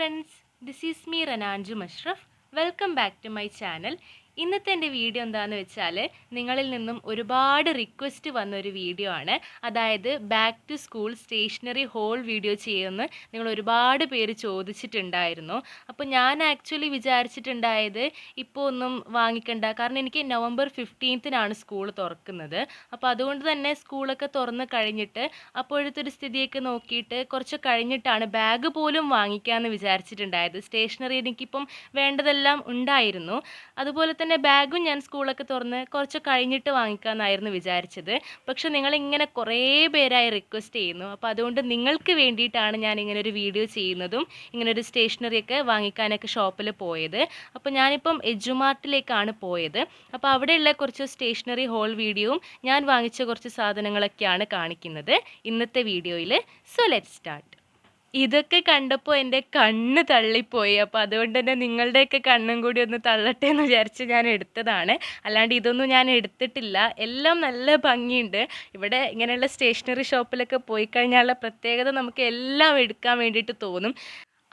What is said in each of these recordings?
friends, this is me Rana Anjum Ashraf. Welcome back to my channel. ഇന്നത്തെ എൻ്റെ video എന്താണെന്ന് വെച്ചാൽ നിങ്ങളിൽ നിന്നും ഒരുപാട് റിക്വസ്റ്റ് വന്നൊരു വീഡിയോ ആണ്. അതായത് back to school stationery haul video ചെയ്യുമെന്ന് നിങ്ങൾ ഒരുപാട് പേര് ചോദിച്ചിട്ടുണ്ടായിരുന്നു. അപ്പോൾ ഞാൻ ആക്ച്വലി വിചാരിച്ചിട്ടുണ്ടായത് ഇപ്പോൾ ഒന്നും വാങ്ങിക്കണ്ട, കാരണം എനിക്ക് നവംബർ 15-നാണ് സ്കൂൾ തുറക്കുന്നത്. അപ്പോൾ അതുകൊണ്ട് തന്നെ സ്കൂളൊക്കെ തുറന്ന് കഴിഞ്ഞിട്ട് അപ്പോഴത്തെ ഒരു സ്ഥിതിയൊക്കെ നോക്കിയിട്ട് കുറച്ച് കഴിഞ്ഞിട്ടാണ് ബാഗ് പോലും വാങ്ങിക്കാമെന്ന് വിചാരിച്ചിട്ടുണ്ടായത്. സ്റ്റേഷനറി എനിക്കിപ്പം വേണ്ടതെല്ലാം ഉണ്ടായിരുന്നു. അതുപോലെ തന്നെ ബാഗും ഞാൻ സ്കൂളൊക്കെ തുറന്ന് കുറച്ച് കഴിഞ്ഞിട്ട് വാങ്ങിക്കാമെന്നായിരുന്നു വിചാരിച്ചത്. പക്ഷെ നിങ്ങളിങ്ങനെ കുറേ പേരായി റിക്വസ്റ്റ് ചെയ്യുന്നു. അപ്പോൾ അതുകൊണ്ട് നിങ്ങൾക്ക് വേണ്ടിയിട്ടാണ് ഞാൻ ഇങ്ങനെ ഒരു വീഡിയോ ചെയ്യുന്നതും ഇങ്ങനെ ഒരു സ്റ്റേഷനറിയൊക്കെ വാങ്ങിക്കാനൊക്കെ ഷോപ്പിൽ പോയത്. അപ്പോൾ ഞാനിപ്പം എജുമാർട്ടിലേക്കാണ് പോയത്. അപ്പോൾ അവിടെയുള്ള കുറച്ച് സ്റ്റേഷനറി ഹോൾ വീഡിയോയും ഞാൻ വാങ്ങിച്ച കുറച്ച് സാധനങ്ങളൊക്കെയാണ് കാണിക്കുന്നത് ഇന്നത്തെ വീഡിയോയിൽ. So let's start. ഇതൊക്കെ കണ്ടപ്പോൾ എൻ്റെ കണ്ണ് തള്ളിപ്പോയി. അപ്പോൾ അതുകൊണ്ട് തന്നെ നിങ്ങളുടെയൊക്കെ കണ്ണും കൂടി ഒന്ന് തള്ളട്ടെ എന്ന് വിചാരിച്ച് ഞാൻ എടുത്തതാണ്. അല്ലാണ്ട് ഇതൊന്നും ഞാൻ എടുത്തിട്ടില്ല. എല്ലാം നല്ല ഭംഗിയുണ്ട്. ഇവിടെ ഇങ്ങനെയുള്ള സ്റ്റേഷനറി ഷോപ്പിലൊക്കെ പോയി കഴിഞ്ഞാലുള്ള പ്രത്യേകത നമുക്ക് എല്ലാം എടുക്കാൻ വേണ്ടിയിട്ട് തോന്നും.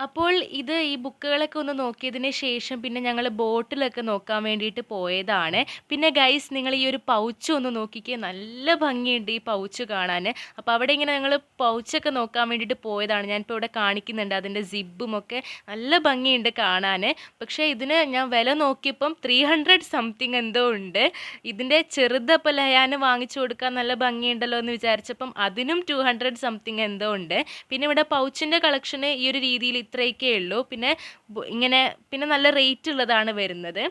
അപ്പോൾ ഈ ബുക്കുകളൊക്കെ ഒന്ന് നോക്കിയതിന് ശേഷം പിന്നെ ഞങ്ങൾ ബോട്ടിലൊക്കെ നോക്കാൻ വേണ്ടിയിട്ട് പോയതാണ്. പിന്നെ ഗൈസ്, നിങ്ങൾ ഈ ഒരു പൗച്ച് ഒന്ന് നോക്കിക്കേ, നല്ല ഭംഗിയുണ്ട് ഈ പൗച്ച് കാണാൻ. അപ്പോൾ അവിടെ ഇങ്ങനെ ഞങ്ങൾ പൗച്ചൊക്കെ നോക്കാൻ വേണ്ടിയിട്ട് പോയതാണ്. ഞാനിപ്പോൾ ഇവിടെ കാണിക്കുന്നുണ്ട് അതിൻ്റെ സിബും ഒക്കെ നല്ല ഭംഗിയുണ്ട് കാണാൻ. പക്ഷേ ഇതിന് ഞാൻ വില നോക്കിയപ്പം 300 സംതിങ് എന്തോ ഉണ്ട്. ഇതിൻ്റെ ചെറുതപ്പോൾ ലയാൻ വാങ്ങിച്ചു കൊടുക്കാൻ നല്ല ഭംഗിയുണ്ടല്ലോ എന്ന് വിചാരിച്ചപ്പം അതിനും 200 സംതിങ് എന്തോ ഉണ്ട്. പിന്നെ ഇവിടെ പൗച്ചിൻ്റെ കളക്ഷന് ഈ ഒരു രീതിയിൽ ഇത്രയൊക്കെ ഉള്ളൂ. പിന്നെ നല്ല റേറ്റ് ഉള്ളതാണ് വരുന്നത്.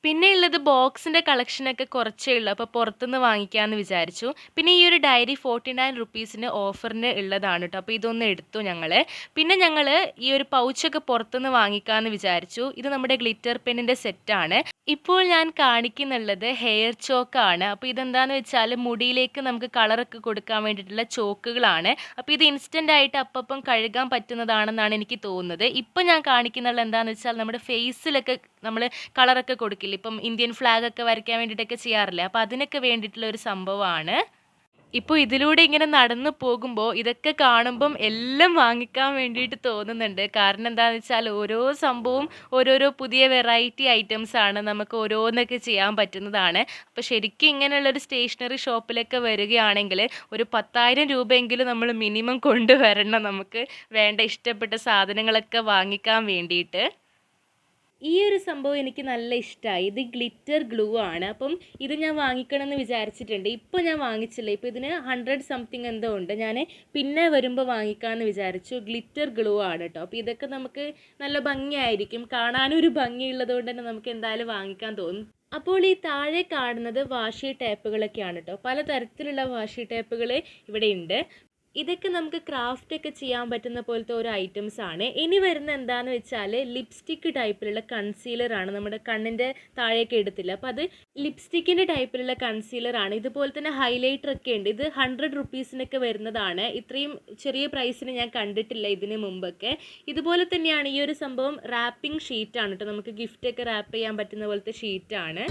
പിന്നെ ഉള്ളത് ബോക്സിൻ്റെ കളക്ഷനൊക്കെ കുറച്ചേ ഉള്ളൂ. അപ്പോൾ പുറത്തുനിന്ന് വാങ്ങിക്കാമെന്ന് വിചാരിച്ചു. പിന്നെ ഈ ഒരു ഡയറി 49 റുപ്പീസിന് ഓഫറിന് ഉള്ളതാണ് കേട്ടോ. അപ്പോൾ ഇതൊന്ന് എടുത്തു ഞങ്ങൾ. പിന്നെ ഞങ്ങൾ ഈ ഒരു പൗച്ചൊക്കെ പുറത്തുനിന്ന് വാങ്ങിക്കാമെന്ന് വിചാരിച്ചു. ഇത് നമ്മുടെ ഗ്ലിറ്റർ പെന്നിൻ്റെ സെറ്റാണ്. ഇപ്പോൾ ഞാൻ കാണിക്കുന്നുള്ളത് ഹെയർ ചോക്കാണ്. അപ്പോൾ ഇതെന്താണെന്ന് വെച്ചാൽ മുടിയിലേക്ക് നമുക്ക് കളറൊക്കെ കൊടുക്കാൻ വേണ്ടിയിട്ടുള്ള ചോക്കുകളാണ്. അപ്പോൾ ഇത് ഇൻസ്റ്റൻ്റ് ആയിട്ട് അപ്പം കഴുകാൻ പറ്റുന്നതാണെന്നാണ് എനിക്ക് തോന്നുന്നത്. ഇപ്പം ഞാൻ കാണിക്കുന്നുള്ളത് എന്താണെന്ന് വെച്ചാൽ നമ്മുടെ ഫേസിലൊക്കെ നമ്മൾ കളറൊക്കെ കൊടുക്കില്ല, ഇപ്പം ഇന്ത്യൻ ഫ്ലാഗ് ഒക്കെ വരയ്ക്കാൻ വേണ്ടിയിട്ടൊക്കെ ചെയ്യാറില്ലേ, അപ്പോൾ അതിനൊക്കെ വേണ്ടിയിട്ടുള്ള ഒരു സംഭവമാണ്. ഇപ്പോൾ ഇതിലൂടെ ഇങ്ങനെ നടന്നു പോകുമ്പോൾ ഇതൊക്കെ കാണുമ്പം എല്ലാം വാങ്ങിക്കാൻ വേണ്ടിയിട്ട് തോന്നുന്നുണ്ട്. കാരണം എന്താണെന്ന് വെച്ചാൽ ഓരോ സംഭവവും ഓരോരോ പുതിയ വെറൈറ്റി ഐറ്റംസ് ആണ്, നമുക്ക് ഓരോന്നൊക്കെ ചെയ്യാൻ പറ്റുന്നതാണ്. അപ്പോൾ ശരിക്കും ഇങ്ങനെയുള്ളൊരു സ്റ്റേഷനറി ഷോപ്പിലൊക്കെ വരികയാണെങ്കിൽ ഒരു 10,000 രൂപയെങ്കിലും നമ്മൾ മിനിമം കൊണ്ടുവരണം, നമുക്ക് വേണ്ട ഇഷ്ടപ്പെട്ട സാധനങ്ങളൊക്കെ വാങ്ങിക്കാൻ വേണ്ടിയിട്ട്. ഈ ഒരു സംഭവം എനിക്ക് നല്ല ഇഷ്ടമായി. ഇത് ഗ്ലിറ്റർ ഗ്ലൂ ആണ്. അപ്പം ഇത് ഞാൻ വാങ്ങിക്കണം എന്ന് വിചാരിച്ചിട്ടുണ്ട്. ഇപ്പോൾ ഞാൻ വാങ്ങിച്ചില്ല. ഇപ്പോൾ ഇതിന് 100 സംതിങ് എന്തോ ഉണ്ട്. ഞാൻ പിന്നെ വരുമ്പോൾ വാങ്ങിക്കാമെന്ന് വിചാരിച്ചു. ഗ്ലിറ്റർ ഗ്ലൂ ആണ് കേട്ടോ. അപ്പോൾ ഇതൊക്കെ നമുക്ക് നല്ല ഭംഗിയായിരിക്കും, കാണാനും ഒരു ഭംഗിയുള്ളത് കൊണ്ട് തന്നെ നമുക്ക് എന്തായാലും വാങ്ങിക്കാൻ തോന്നും. അപ്പോൾ ഈ താഴെ കാണുന്നത് വാഷി ടേപ്പുകളൊക്കെയാണ് കേട്ടോ. പലതരത്തിലുള്ള വാഷി ടേപ്പുകൾ ഇവിടെ ഉണ്ട്. ഇതൊക്കെ നമുക്ക് ക്രാഫ്റ്റൊക്കെ ചെയ്യാൻ പറ്റുന്ന പോലത്തെ ഓരോ ഐറ്റംസ് ആണ്. ഇനി വരുന്ന എന്താണെന്ന് വെച്ചാൽ ലിപ്സ്റ്റിക്ക് ടൈപ്പിലുള്ള കൺസീലറാണ്. നമ്മുടെ കണ്ണിൻ്റെ താഴേക്ക് എടുത്തില്ല, അപ്പോൾ അത് ലിപ്സ്റ്റിക്കിൻ്റെ ടൈപ്പിലുള്ള കൺസീലറാണ്. ഇതുപോലെ തന്നെ ഹൈലൈറ്റർ ഒക്കെ ഉണ്ട്. ഇത് 100 റുപ്പീസിനൊക്കെ വരുന്നതാണ്. ഇത്രയും ചെറിയ പ്രൈസിന് ഞാൻ കണ്ടിട്ടില്ല ഇതിന് മുമ്പൊക്കെ. ഇതുപോലെ തന്നെയാണ് ഈ ഒരു സംഭവം. റാപ്പിംഗ് ഷീറ്റാണ് കേട്ടോ, നമുക്ക് ഗിഫ്റ്റൊക്കെ റാപ്പ് ചെയ്യാൻ പറ്റുന്ന പോലത്തെ ഷീറ്റാണ്.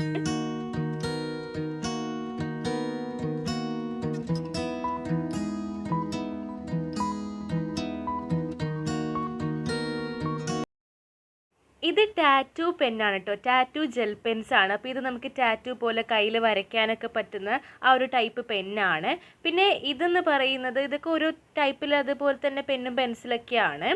ഇത് ടാറ്റു പെന്നാണ് കേട്ടോ, ടാറ്റു ജെൽ പെൻസ് ആണ്. അപ്പോൾ ഇത് നമുക്ക് ടാറ്റു പോലെ കയ്യിൽ വരയ്ക്കാനൊക്കെ പറ്റുന്ന ആ ഒരു ടൈപ്പ് പെന്നാണ്. പിന്നെ ഇതെന്ന് പറയുന്നത് ഇതൊക്കെ ഓരോ ടൈപ്പിൽ അതുപോലെ തന്നെ പെന്നും പെൻസിലൊക്കെയാണ്.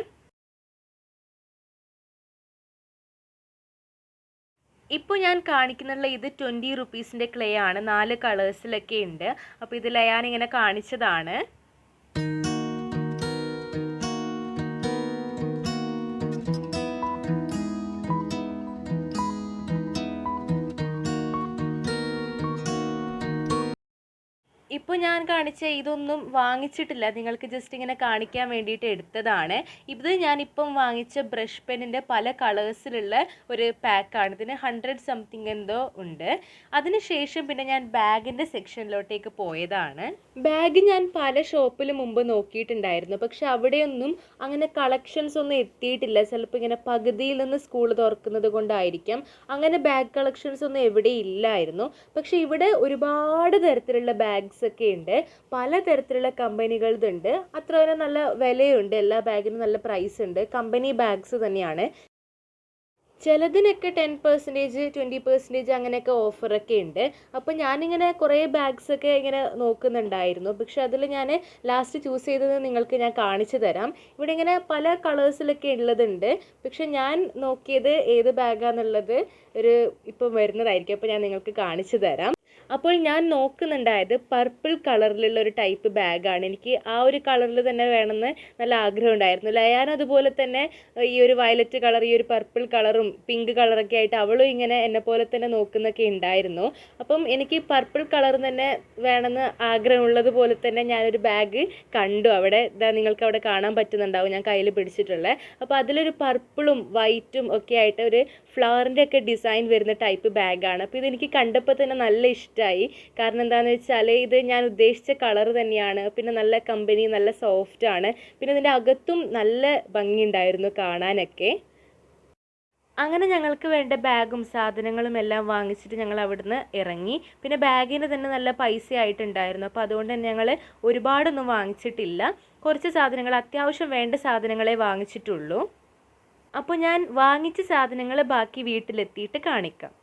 ഇപ്പോൾ ഞാൻ കാണിക്കുന്നുള്ള ഇത് 20 റുപ്പീസിൻ്റെ ക്ലേ ആണ്. 4 കളേഴ്സിലൊക്കെ ഉണ്ട്. അപ്പോൾ ഇത് ഞാനിങ്ങനെ കാണിച്ചതാണ്. ഇപ്പോൾ ഞാൻ കാണിച്ച ഇതൊന്നും വാങ്ങിച്ചിട്ടില്ല, നിങ്ങൾക്ക് ജസ്റ്റ് ഇങ്ങനെ കാണിക്കാൻ വേണ്ടിയിട്ട് എടുത്തതാണ്. ഇത് ഞാനിപ്പം വാങ്ങിച്ച ബ്രഷ് പെന്നിൻ്റെ പല കളേഴ്സിലുള്ള ഒരു പാക്കാണ്. ഇതിന് 100 സംതിങ് എന്തോ ഉണ്ട്. അതിനുശേഷം പിന്നെ ഞാൻ ബാഗിൻ്റെ സെക്ഷനിലോട്ടേക്ക് പോയതാണ്. ബാഗ് ഞാൻ പല ഷോപ്പിൽ മുമ്പ് നോക്കിയിട്ടുണ്ടായിരുന്നു, പക്ഷെ അവിടെയൊന്നും അങ്ങനെ കളക്ഷൻസ് ഒന്നും എത്തിയിട്ടില്ല. ചിലപ്പോൾ ഇങ്ങനെ പകുതിയിൽ നിന്ന് സ്കൂൾ തുറക്കുന്നത് കൊണ്ടായിരിക്കാം അങ്ങനെ ബാഗ് കളക്ഷൻസ് ഒന്നും എവിടെ ഇല്ലായിരുന്നു. പക്ഷെ ഇവിടെ ഒരുപാട് തരത്തിലുള്ള ബാഗ്സ് ബാഗ്സ് ഒക്കെ ഉണ്ട്. പലതരത്തിലുള്ള കമ്പനികളുണ്ട്. അത്ര വരെ നല്ല വിലയുണ്ട്. എല്ലാ ബാഗിനും നല്ല പ്രൈസ് ഉണ്ട്. കമ്പനി ബാഗ്സ് തന്നെയാണ്. ചിലതിനൊക്കെ 10%, 20% അങ്ങനെയൊക്കെ ഓഫറൊക്കെ ഉണ്ട്. അപ്പോൾ ഞാനിങ്ങനെ കുറേ ബാഗ്സൊക്കെ ഇങ്ങനെ നോക്കുന്നുണ്ടായിരുന്നു. പക്ഷെ അതിൽ ഞാൻ ലാസ്റ്റ് ചൂസ് ചെയ്തത് നിങ്ങൾക്ക് ഞാൻ കാണിച്ചു തരാം. ഇവിടെ ഇങ്ങനെ പല കളേഴ്സിലൊക്കെ ഉള്ളതുണ്ട്. പക്ഷെ ഞാൻ നോക്കിയത് ഏത് ബാഗാന്നുള്ളത് ഇപ്പം വരുന്നതായിരിക്കും. അപ്പോൾ ഞാൻ നിങ്ങൾക്ക് കാണിച്ചു തരാം. അപ്പോൾ ഞാൻ നോക്കുന്നുണ്ടായത് പർപ്പിൾ കളറിലുള്ള ഒരു ടൈപ്പ് ബാഗാണ്. എനിക്ക് ആ ഒരു കളറിൽ തന്നെ വേണമെന്ന് നല്ല ആഗ്രഹം ഉണ്ടായിരുന്നു. ലയാൻ അതുപോലെ തന്നെ ഈ ഒരു വയലറ്റ് കളർ, ഈ ഒരു പർപ്പിൾ കളറും പിങ്ക് കളറൊക്കെ ആയിട്ട് അവളും ഇങ്ങനെ എന്നെ പോലെ തന്നെ നോക്കുന്നൊക്കെ ഉണ്ടായിരുന്നു. അപ്പം എനിക്ക് പർപ്പിൾ കളർ തന്നെ വേണമെന്ന് ആഗ്രഹമുള്ളത് പോലെ തന്നെ ഞാനൊരു ബാഗ് കണ്ടു അവിടെ. നിങ്ങൾക്ക് അവിടെ കാണാൻ പറ്റുന്നുണ്ടാവും, ഞാൻ കയ്യിൽ പിടിച്ചിട്ടുള്ളത്. അപ്പോൾ അതിലൊരു പർപ്പിളും വൈറ്റും ഒക്കെ ആയിട്ട് ഒരു ഫ്ലവറിൻ്റെ ഒക്കെ ഡിസൈൻ വരുന്ന ടൈപ്പ് ബാഗാണ്. അപ്പോൾ ഇതെനിക്ക് കണ്ടപ്പോൾ തന്നെ നല്ല ഇഷ്ടമായി. കാരണം എന്താണെന്ന് വെച്ചാൽ ഇത് ഞാൻ ഉദ്ദേശിച്ച കളർ തന്നെയാണ്. പിന്നെ നല്ല കമ്പനി, നല്ല സോഫ്റ്റ് ആണ്. പിന്നെ ഇതിൻ്റെ അകത്തും നല്ല ഭംഗിയുണ്ടായിരുന്നു കാണാനൊക്കെ. അങ്ങനെ ഞങ്ങൾക്ക് വേണ്ട ബാഗും സാധനങ്ങളും എല്ലാം വാങ്ങിച്ചിട്ട് ഞങ്ങൾ അവിടുന്ന് ഇറങ്ങി. പിന്നെ ബാഗിന് തന്നെ നല്ല പൈസ ആയിട്ടുണ്ടായിരുന്നു. അപ്പോൾ അതുകൊണ്ട് തന്നെ ഞങ്ങൾ ഒരുപാടൊന്നും വാങ്ങിച്ചിട്ടില്ല. കുറച്ച് സാധനങ്ങൾ, അത്യാവശ്യം വേണ്ട സാധനങ്ങളെ വാങ്ങിച്ചിട്ടുള്ളൂ. അപ്പോൾ ഞാൻ വാങ്ങിച്ച സാധനങ്ങൾ ബാക്കി വീട്ടിലെത്തിയിട്ട് കാണിക്കാം.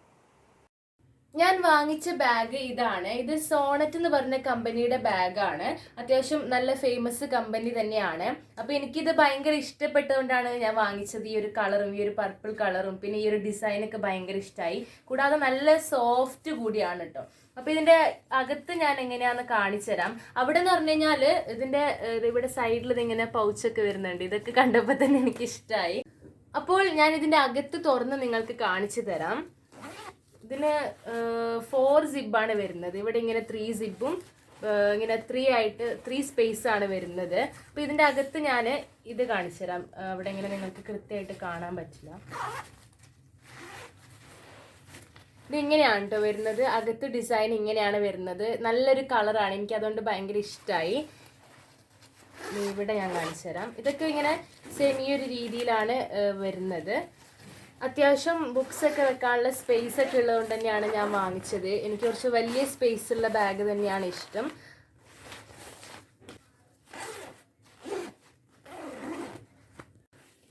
ഞാൻ വാങ്ങിച്ച ബാഗ് ഇതാണ്. ഇത് സോണറ്റ് എന്ന് പറഞ്ഞ കമ്പനിയുടെ ബാഗാണ്. അത്യാവശ്യം നല്ല ഫേമസ് കമ്പനി തന്നെയാണ്. അപ്പോൾ എനിക്കിത് ഭയങ്കര ഇഷ്ടപ്പെട്ടതുകൊണ്ടാണ് ഞാൻ വാങ്ങിച്ചത്. ഈ ഒരു കളറും ഈ ഒരു പർപ്പിൾ കളറും പിന്നെ ഈ ഒരു ഡിസൈനൊക്കെ ഭയങ്കര ഇഷ്ടമായി. കൂടാതെ നല്ല സോഫ്റ്റ് കൂടിയാണ് കേട്ടോ. അപ്പോൾ ഇതിൻ്റെ അകത്ത് ഞാൻ എങ്ങനെയാണെന്ന് കാണിച്ചു തരാം. അവിടെ എന്ന് പറഞ്ഞു കഴിഞ്ഞാൽ ഇതിൻ്റെ ഇവിടെ സൈഡിൽ ഇതിങ്ങനെ പൗച്ചൊക്കെ വരുന്നുണ്ട്. ഇതൊക്കെ കണ്ടപ്പോൾ തന്നെ എനിക്കിഷ്ടമായി. അപ്പോൾ ഞാൻ ഇതിൻ്റെ അകത്ത് തുറന്ന് നിങ്ങൾക്ക് കാണിച്ചു തരാം. ഇതിന് 4 സിബാണ് വരുന്നത്. ഇവിടെ ഇങ്ങനെ 3 സിബും ഇങ്ങനെ 3 സ്പേസ് ആണ് വരുന്നത്. അപ്പോൾ ഇതിൻ്റെ അകത്ത് ഞാൻ ഇത് കാണിച്ചു തരാം. അവിടെ ഇങ്ങനെ നിങ്ങൾക്ക് കൃത്യമായിട്ട് കാണാൻ പറ്റില്ല. ഇത് ഇങ്ങനെയാണ് കേട്ടോ വരുന്നത്. അകത്ത് ഡിസൈൻ ഇങ്ങനെയാണ് വരുന്നത്. നല്ലൊരു കളറാണ്, എനിക്ക് അതുകൊണ്ട് ഭയങ്കര ഇഷ്ടമായി. ഇവിടെ ഞാൻ കാണിച്ചു തരാം. ഇതൊക്കെ ഇങ്ങനെ സെയിം ഈ ഒരു രീതിയിലാണ് വരുന്നത്. അത്യാവശ്യം ബുക്സൊക്കെ വെക്കാനുള്ള സ്പേസ് ഒക്കെ ഉള്ളതുകൊണ്ട് തന്നെയാണ് ഞാൻ വാങ്ങിച്ചത്. എനിക്ക് കുറച്ച് വലിയ സ്പേസ് ഉള്ള ബാഗ് തന്നെയാണ് ഇഷ്ടം.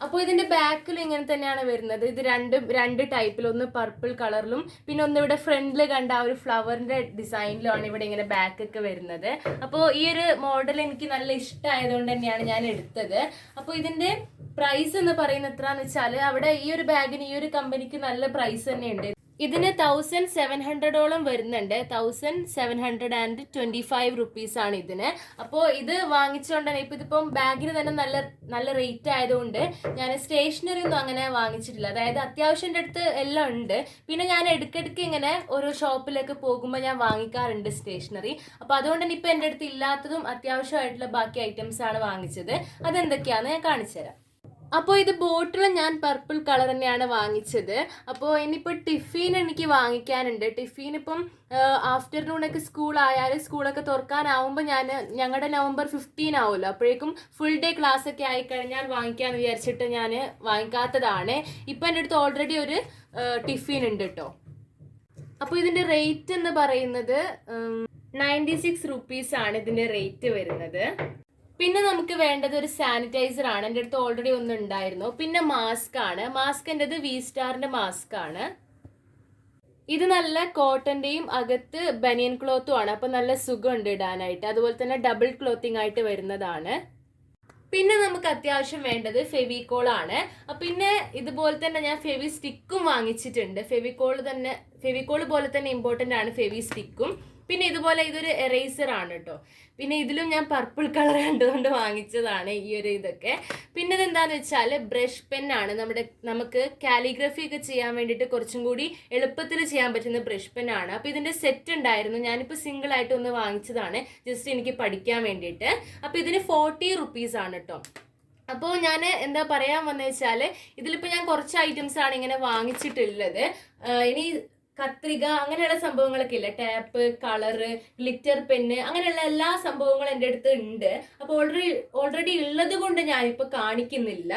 അപ്പോൾ ഇതിൻ്റെ ബാക്കിൽ ഇങ്ങനെ തന്നെയാണ് വരുന്നത്. ഇത് രണ്ട് ടൈപ്പിൽ, ഒന്ന് പർപ്പിൾ കളറിലും പിന്നെ ഒന്ന് ഇവിടെ ഫ്രണ്ടിൽ കണ്ട ആ ഒരു ഫ്ലവറിൻ്റെ ഡിസൈനിലുമാണ് ഇവിടെ ഇങ്ങനെ ബാക്കൊക്കെ വരുന്നത്. അപ്പോൾ ഈ ഒരു മോഡൽ എനിക്ക് നല്ല ഇഷ്ടമായതുകൊണ്ട് തന്നെയാണ് ഞാൻ എടുത്തത്. അപ്പോൾ ഇതിൻ്റെ പ്രൈസ് എന്ന് പറയുന്നത് എത്രയാണെന്ന് വെച്ചാൽ അവിടെ ഈ ഒരു ബാഗിന് ഈ ഒരു കമ്പനിക്ക് നല്ല പ്രൈസ് തന്നെയുണ്ട്. ഇതിന് 1700ഓളം വരുന്നുണ്ട്. 1725 റുപ്പീസാണ് ഇതിന്. അപ്പോൾ ഇത് വാങ്ങിച്ചുകൊണ്ട് തന്നെ ഇപ്പം ഇതിപ്പം ബാഗിന് തന്നെ നല്ല റേറ്റ് ആയതുകൊണ്ട് ഞാൻ സ്റ്റേഷനറി ഒന്നും അങ്ങനെ വാങ്ങിച്ചിട്ടില്ല. അതായത് അത്യാവശ്യം എൻ്റെ അടുത്ത് എല്ലാം ഉണ്ട്. പിന്നെ ഞാൻ ഇടയ്ക്കിടയ്ക്ക് ഇങ്ങനെ ഓരോ ഷോപ്പിലൊക്കെ പോകുമ്പോൾ ഞാൻ വാങ്ങിക്കാറുണ്ട് സ്റ്റേഷനറി. അപ്പോൾ അതുകൊണ്ട് തന്നെ ഇപ്പം എൻ്റെ അടുത്ത് ഇല്ലാത്തതും അത്യാവശ്യമായിട്ടുള്ള ബാക്കി ഐറ്റംസ് ആണ് വാങ്ങിച്ചത്. അതെന്തൊക്കെയാണെന്ന് ഞാൻ കാണിച്ചു തരാം. അപ്പോൾ ഇത് ബോട്ടിൽ ഞാൻ പർപ്പിൾ കളർ തന്നെയാണ് വാങ്ങിച്ചത്. അപ്പോൾ ഇനിയിപ്പോൾ ടിഫിൻ എനിക്ക് വാങ്ങിക്കാനുണ്ട്. ടിഫിൻ ഇപ്പം ആഫ്റ്റർനൂണൊക്കെ സ്കൂളൊക്കെ തുറക്കാനാവുമ്പോൾ ഞങ്ങളുടെ November 15 ആവുമല്ലോ, അപ്പോഴേക്കും ഫുൾ ഡേ ക്ലാസ് ഒക്കെ ആയിക്കഴിഞ്ഞാൽ വാങ്ങിക്കാമെന്ന് വിചാരിച്ചിട്ട് ഞാൻ വാങ്ങിക്കാത്തതാണ്. ഇപ്പം എൻ്റെ അടുത്ത് ഓൾറെഡി ഒരു ടിഫിൻ ഉണ്ട് കേട്ടോ. അപ്പോൾ ഇതിൻ്റെ റേറ്റ് എന്ന് പറയുന്നത് 96 റുപ്പീസാണ് ഇതിൻ്റെ റേറ്റ് വരുന്നത്. പിന്നെ നമുക്ക് വേണ്ടത് ഒരു സാനിറ്റൈസർ ആണ്. എൻ്റെ അടുത്ത് ഓൾറെഡി ഒന്ന് ഉണ്ടായിരുന്നു. പിന്നെ മാസ്ക് ആണ്. മാസ്ക് എൻ്റെത് V-Starൻ്റെ മാസ്ക് ആണ്. ഇത് നല്ല കോട്ടൻ്റെയും അകത്ത് ബനിയൻ ക്ലോത്തും ആണ്. അപ്പോൾ നല്ല സുഖമുണ്ട് ഇടാനായിട്ട്. അതുപോലെ തന്നെ ഡബിൾ ക്ലോത്തിങ് ആയിട്ട് വരുന്നതാണ്. പിന്നെ നമുക്ക് അത്യാവശ്യം വേണ്ടത് ഫെവിക്കോൾ ആണ്. പിന്നെ ഇതുപോലെ തന്നെ ഞാൻ ഫെവി സ്റ്റിക്കും വാങ്ങിച്ചിട്ടുണ്ട്. ഫെവിക്കോൾ പോലെ തന്നെ ഇമ്പോർട്ടൻ്റ് ആണ് ഫെവി സ്റ്റിക്കും. പിന്നെ ഇതുപോലെ ഇതൊരു എറേസർ ആണ് കേട്ടോ. പിന്നെ ഇതിലും ഞാൻ പർപ്പിൾ കളർ കണ്ടുകൊണ്ട് വാങ്ങിച്ചതാണ് ഈ ഒരു ഇതൊക്കെ. പിന്നെ ഇതെന്താന്ന് വെച്ചാൽ ബ്രഷ് പെന്നാണ്. നമുക്ക് കാലിഗ്രഫി ഒക്കെ ചെയ്യാൻ വേണ്ടിയിട്ട് കുറച്ചും കൂടി എളുപ്പത്തിൽ ചെയ്യാൻ പറ്റുന്ന ബ്രഷ് പെന്നാണ്. അപ്പോൾ ഇതിൻ്റെ സെറ്റ് ഉണ്ടായിരുന്നു. ഞാനിപ്പോൾ സിംഗിൾ ആയിട്ട് ഒന്ന് വാങ്ങിച്ചതാണ്, ജസ്റ്റ് എനിക്ക് പഠിക്കാൻ വേണ്ടിയിട്ട്. അപ്പോൾ ഇതിന് 40 റുപ്പീസാണ് കേട്ടോ. അപ്പോൾ ഞാൻ എന്താ പറയാൻ വന്നത് വെച്ചാൽ ഇതിലിപ്പോൾ ഞാൻ കുറച്ച് ഐറ്റംസ് ആണ് ഇങ്ങനെ വാങ്ങിച്ചിട്ടുള്ളത്. ഇനി കത്രിക അങ്ങനെയുള്ള സംഭവങ്ങളൊക്കെ ഇല്ല, ടാപ്പ്, കളറ്, ഗ്ലിറ്റർ പെന്ന്, അങ്ങനെയുള്ള എല്ലാ സംഭവങ്ങളും എൻ്റെ അടുത്ത് ഉണ്ട്. അപ്പോൾ ഓൾറെഡി ഉള്ളത് കൊണ്ട് ഞാനിപ്പോൾ കാണിക്കുന്നില്ല.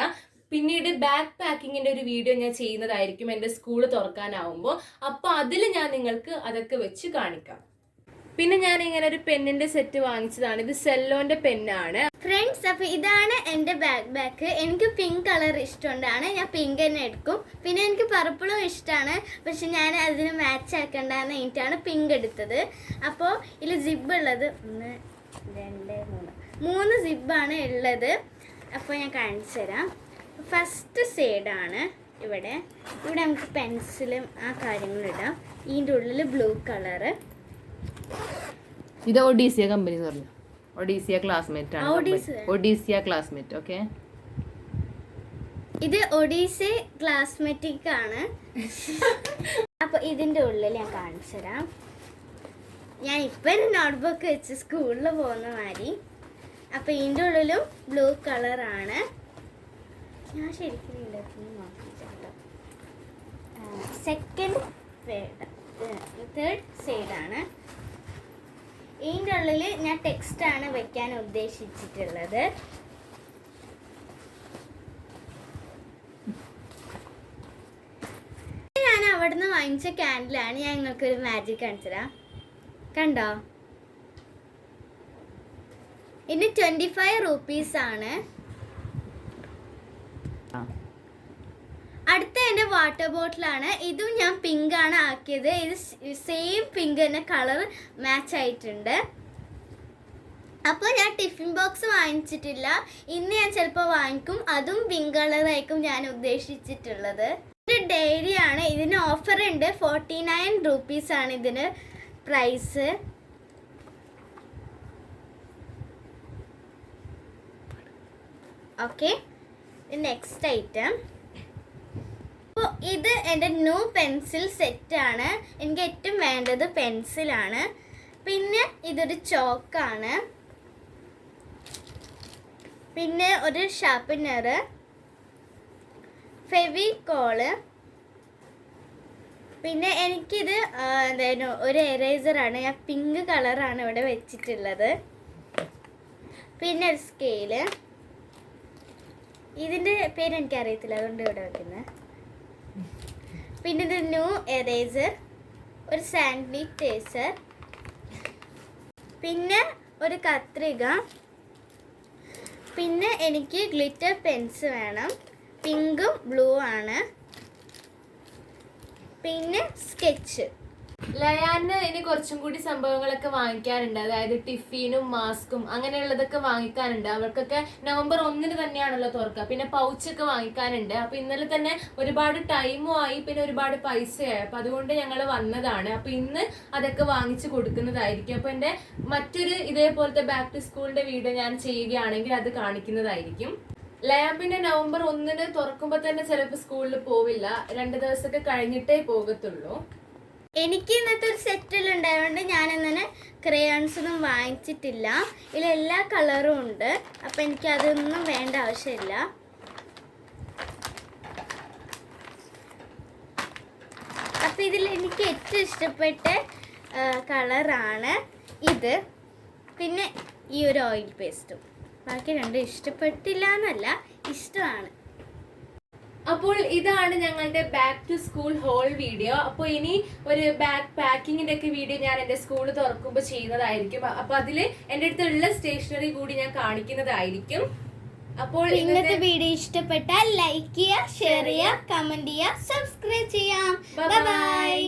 പിന്നീട് ബാക്ക് പാക്കിങ്ങിൻ്റെ ഒരു വീഡിയോ ഞാൻ ചെയ്യുന്നതായിരിക്കും എൻ്റെ സ്കൂൾ തുറക്കാനാവുമ്പോൾ. അപ്പോൾ അതിൽ ഞാൻ നിങ്ങൾക്ക് അതൊക്കെ വെച്ച് കാണിക്കാം. പിന്നെ ഞാൻ ഇങ്ങനെ ഒരു പെന്നിന്റെ സെറ്റ് വാങ്ങിച്ചതാണ്. ഇത് സെല്ലോന്റെ പെന്നാണ് ഫ്രണ്ട്സ്. അപ്പൊ ഇതാണ് എൻ്റെ ബാക്ക്. എനിക്ക് പിങ്ക് കളർ ഇഷ്ടമുണ്ടാണ്, ഞാൻ പിങ്ക് തന്നെ എടുക്കും. പിന്നെ എനിക്ക് പർപ്പിളും ഇഷ്ടമാണ്, പക്ഷെ ഞാൻ അതിന് മാച്ച് ആക്കണ്ടെന്ന് കഴിഞ്ഞിട്ടാണ് പിങ്ക് എടുത്തത്. അപ്പോൾ ഇതിൽ ജിബ് ഉള്ളത് 1 2 3 ജിബാണ് ഉള്ളത്. അപ്പോൾ ഞാൻ കാണിച്ചു തരാം. ഫസ്റ്റ് സൈഡാണ് ഇവിടെ നമുക്ക് പെൻസിലും ആ കാര്യങ്ങളും ഇടാം. ഇതിൻ്റെ ഉള്ളിൽ ബ്ലൂ കളറ്. ഇത് ഒഡീസിയ കമ്പനി പറഞ്ഞു, ഒഡീസിയ ക്ലാസ്മേറ്റ് ആണ്. ഒഡീസിയ ക്ലാസ്മേറ്റ്. ഓക്കെ, ഇത് ഒഡീസി ക്ലാസ്മെറ്റിക് ആണ്. അപ്പൊ ഇതിന്റെ ഉള്ളിൽ ഞാൻ കാണിച്ചു തരാം. ഞാൻ ഇപ്പൊ ഒരു നോട്ട്ബുക്ക് വെച്ച് സ്കൂളിൽ പോകുന്ന മാതിരി. അപ്പൊ ഇതിന്റെ ഉള്ളിലും ബ്ലൂ കളറാണ്. ഞാൻ ശരിക്കും നോക്കിട്ടോ. സെക്കൻഡ് തേർഡ് സൈഡാണ്. ഇതിൻ്റെ ഉള്ളിൽ ഞാൻ ടെക്സ്റ്റാണ് വെക്കാൻ ഉദ്ദേശിച്ചിട്ടുള്ളത്. ഞാൻ അവിടുന്ന് വാങ്ങിച്ച ക്യാൻഡിലാണ്. ഞാൻ നിങ്ങൾക്കൊരു മാജിക് കാണിച്ചുതരാം. കണ്ടോ? ഇതിന് 25 rupees ആണ്. അടുത്ത എൻ്റെ വാട്ടർ ബോട്ടിലാണ്. ഇതും ഞാൻ പിങ്ക് ആണ് ആക്കിയത്. ഇത് സെയിം പിങ്ക് തന്നെ കളർ മാച്ച് ആയിട്ടുണ്ട്. അപ്പോൾ ഞാൻ ടിഫിൻ ബോക്സ് വാങ്ങിച്ചിട്ടില്ല, ഇന്ന് ഞാൻ ചിലപ്പോൾ വാങ്ങിക്കും. അതും പിങ്ക് കളറായിരിക്കും ഞാൻ ഉദ്ദേശിച്ചിട്ടുള്ളത്. ഇത് ഡയറി ആണ്. ഇതിന് ഓഫർ ഉണ്ട്. 49 rupees ആണ് ഇതിന് പ്രൈസ്. Okay, next item. അപ്പോൾ ഇത് എൻ്റെ ന്യൂ പെൻസിൽ സെറ്റാണ്. എനിക്ക് ഏറ്റവും വേണ്ടത് പെൻസിലാണ്. പിന്നെ ഇതൊരു ചോക്കാണ്. പിന്നെ ഒരു ഷാർപ്പനർ, ഫെവിക്കോള്. പിന്നെ എനിക്കിത് എന്തായാലും ഒരു എറേസറാണ്. ഞാൻ പിങ്ക് കളറാണ് ഇവിടെ വെച്ചിട്ടുള്ളത്. പിന്നെ ഒരു സ്കെയില്. ഇതിൻ്റെ പേര് എനിക്കറിയത്തില്ല, അതുകൊണ്ട് ഇവിടെ വെക്കുന്നത്. പിന്നെ ഇത് ന്യൂ എറേസർ, ഒരു സാനിറ്റൈസർ, പിന്നെ ഒരു കത്രിക. പിന്നെ എനിക്ക് ഗ്ലിറ്റർ പെൻസ് വേണം, പിങ്കും ബ്ലൂ ആണ്. പിന്നെ സ്കെച്ച്. ലയാന് ഇനി കുറച്ചും കൂടി സംഭവങ്ങളൊക്കെ വാങ്ങിക്കാനുണ്ട്. അതായത് ടിഫിനും മാസ്കും അങ്ങനെയുള്ളതൊക്കെ വാങ്ങിക്കാനുണ്ട്. അവർക്കൊക്കെ നവംബർ 1 തന്നെയാണല്ലോ തുറക്കുക. പിന്നെ പൗച്ചൊക്കെ വാങ്ങിക്കാനുണ്ട്. അപ്പൊ ഇന്നലെ തന്നെ ഒരുപാട് ടൈമും ആയി, പിന്നെ ഒരുപാട് പൈസയായി. അപ്പൊ അതുകൊണ്ട് ഞങ്ങൾ വന്നതാണ്. അപ്പൊ ഇന്ന് അതൊക്കെ വാങ്ങിച്ചു കൊടുക്കുന്നതായിരിക്കും. അപ്പൊ എൻ്റെ മറ്റൊരു ഇതേപോലത്തെ ബാക്ക് ടു സ്കൂളിന്റെ വീഡിയോ ഞാൻ ചെയ്യുകയാണെങ്കിൽ അത് കാണിക്കുന്നതായിരിക്കും. ലാബിന്റെ നവംബർ 1 തുറക്കുമ്പോൾ തന്നെ ചിലപ്പോൾ സ്കൂളിൽ പോവില്ല, 2 ദിവസമൊക്കെ കഴിഞ്ഞിട്ടേ പോകത്തുള്ളൂ. എനിക്ക് ഇന്നത്തെ ഒരു സെറ്റിൽ ഉണ്ടായതുകൊണ്ട് ഞാനങ്ങനെ ക്രയോൺസ് ഒന്നും വാങ്ങിച്ചിട്ടില്ല. ഇതിലെല്ലാ കളറും ഉണ്ട്. അപ്പം എനിക്ക് അതൊന്നും വേണ്ട ആവശ്യമില്ല. അപ്പം ഇതിൽ എനിക്ക് ഏറ്റവും ഇഷ്ടപ്പെട്ട കളറാണ് ഇത്. പിന്നെ ഈ ഒരു ഓയിൽ പേസ്റ്റും. ബാക്കി രണ്ടും ഇഷ്ടപ്പെട്ടില്ല എന്നല്ല, ഇഷ്ടമാണ്. അപ്പോൾ ഇതാണ് ഞങ്ങളുടെ back to school haul video. അപ്പോൾ ഇനി ഒരു ബാഗ് പാക്കിങ്ങിന്റെ ഒക്കെ വീഡിയോ ഞാൻ എൻ്റെ സ്കൂൾ തുറക്കുമ്പോൾ ചെയ്യുന്നതായിരിക്കും. അപ്പൊ അതിൽ എൻ്റെ അടുത്തുള്ള സ്റ്റേഷനറി കൂടി ഞാൻ കാണിക്കുന്നതായിരിക്കും. അപ്പോൾ ഇന്നത്തെ വീഡിയോ ഇഷ്ടപ്പെട്ടാൽ ലൈക്ക് ചെയ്യുക, ഷെയർ ചെയ്യുക, കമന്റ് ചെയ്യുക, സബ്സ്ക്രൈബ് ചെയ്യാം. Bye bye.